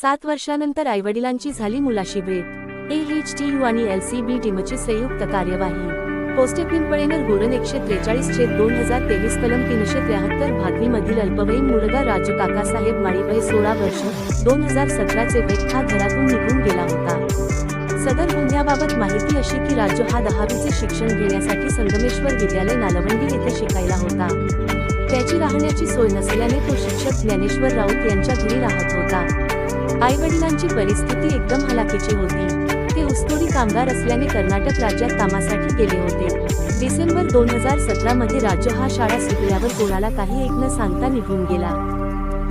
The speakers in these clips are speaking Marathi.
7 वर्षांनंतर आईवडिलांची झाली मुलाशी भेट। AHTU आणि LCB टीमची संयुक्त कार्यवाही। पोस्टे पिंपळेनर गुरण 143/2023 कलम 373 भागवीमधील अल्पवयीन मुलगा राजू काकासाहेब माळी वय 16 वर्ष 2017 चे हा घरातून निघून गेला होता। सदर गुन्ह्याबाबत माहिती अशी की राजू हा 10वीचे शिक्षण घेण्यासाठी संगमेश्वर विद्यालय नालवंडी येथे शिकायला होता। त्याची राहण्याची सोय नसल्याने तो शिक्षक ज्ञानेश्वर राऊत यांच्या घरी राहत होता। आईवडिलांची परिस्थिती एकदम हलाखीची होती। ते ऊसतोडी कामगार असल्याने कर्नाटक राज्यात कामासाठी गेले होते। डिसेंबर 2017 मध्ये राजू हा शाळा सुटल्यावर कोणाला काही एक न सांगता निघून गेला।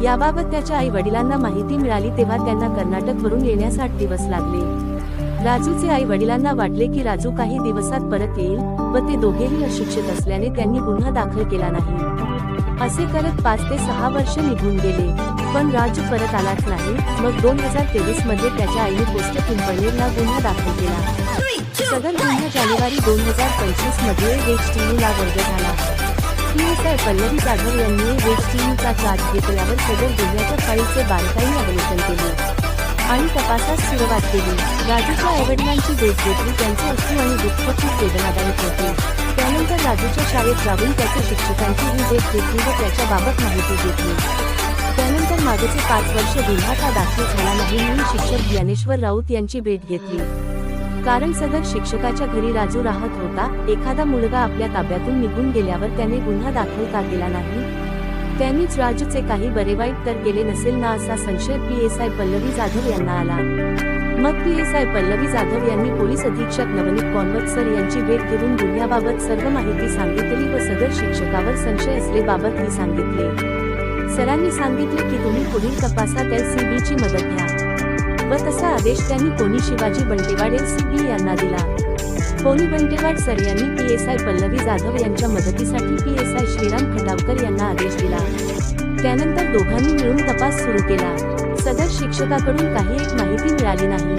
याबाबत त्याच्या आई वडिलांना माहिती मिळाली तेव्हा त्यांना कर्नाटकवरून येण्यास 8 दिवस लागले। राजूचे आई वडिलांना वाटले की राजू काही दिवसात परत येईल व ते दोघेही अशिक्षित असल्याने त्यांनी गुन्हा दाखल केला नाही। असे करत 5 ते 6 वर्ष निघून गेले, पण राजू परत आलाच नाही। मग 2023 मध्ये त्याच्या आईने पोस्टे पिंपळनेरला गुन्हा दाखल केला। सदर गुन्हा जानेवारी 2025 मध्ये AHTUला वर्ग झाला। PSI पल्लवी जाधव यांनी AHTUचा चार्ज घेतल्यावर सदर गुन्ह्याच्या फाईलचे बारकाईने अवलोकन केले आणि तपासास सुरुवात केली। राजूच्या आईवडिलांची भेट घेतली। त्यांचे अश्रू आणि दुःख खूप वेदनादायक होते। त्यानंतर राजूच्या शाळेत जाऊन त्याच्या शिक्षकांची ही भेट घेतली व त्याच्याबाबत माहिती घेतली। त्यानंतर मागचे 5 वर्ष गुन्हा का दाखल झाला नाही म्हणून शिक्षक ज्ञानेश्वर राऊत यांची भेट घेतली। कारण सदर शिक्षकाच्या घरी राजू राहत होता। एखादा मुलगा आपल्या ताब्यातून निघून गेल्यावर त्याने गुन्हा दाखल का केला नाही? त्यांनीच राजूचे काही बरे वाईट तर केले नसेल ना असा संशय PSI पल्लवी जाधव यांना आला। मग PSI पल्लवी जाधव यांनी पोलीस अधीक्षक नवनीत कॉन्वत यांची भेट घेऊन गुन्ह्याबाबत सर्व माहिती सांगितली व सदर शिक्षकावर संशय असल्याबाबतही सांगितले। सरांनी सांगितले की तुम्ही पुढील तपासात LCB ची मदत घ्या व तसा आदेश त्यांनी कोणी शिवाजी बंटेवाड LCB यांना दिला। कोणी बंटेवाड सर यांनी PSI पल्लवी जाधव यांच्या मदतीसाठी PSI श्रीराम खटावकर यांना आदेश दिला। त्यानंतर दोघांनी मिळून तपास सुरू केला। सदर शिक्षकाकडून काही एक माहिती मिळाली नाही।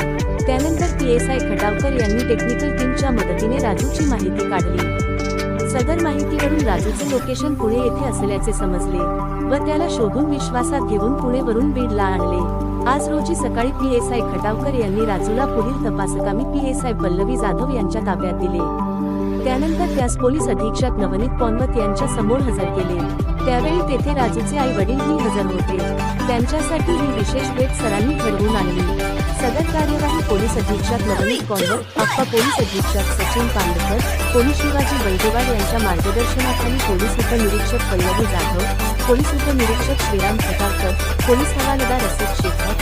त्यानंतर PSI खटावकर यांनी टेक्निकल टीमच्या मदतीने राजूची माहिती काढली। सदर माहितीवरून राजूचे लोकेशन पुणे येथे असल्याचे समजले व त्याला शोधून विश्वासात घेऊन पुणेवरून बीडला आणले। आज रोजी सकाळी PSI खटावकर यांनी राजूला पुढील तपासकामी PSI पल्लवी जाधव यांच्या ताब्यात दिले। त्यानंतर त्यास पोलीस अधीक्षक नवनीत कॉन्वत यांच्या समोर हजर केले। त्यावेळी तेथे राजूचे आई वडीलही हजर होते। त्यांच्यासाठी ही विशेष भेट सरांनी घडवून आणली। सदर कार्यवाही पोलीस अधीक्षक नवनीत कॉन्वत, अप्पा पोलीस अधीक्षक सचिन पांडकर, पोलीस शिवाजी बंटेवाड यांच्या मार्गदर्शनाखाली पोलीस उपनिरीक्षक पल्लवी जाधव, पोलीस उपनिरीक्षक श्रीराम खटावकर, पोलीस हवालदार असित शेखर,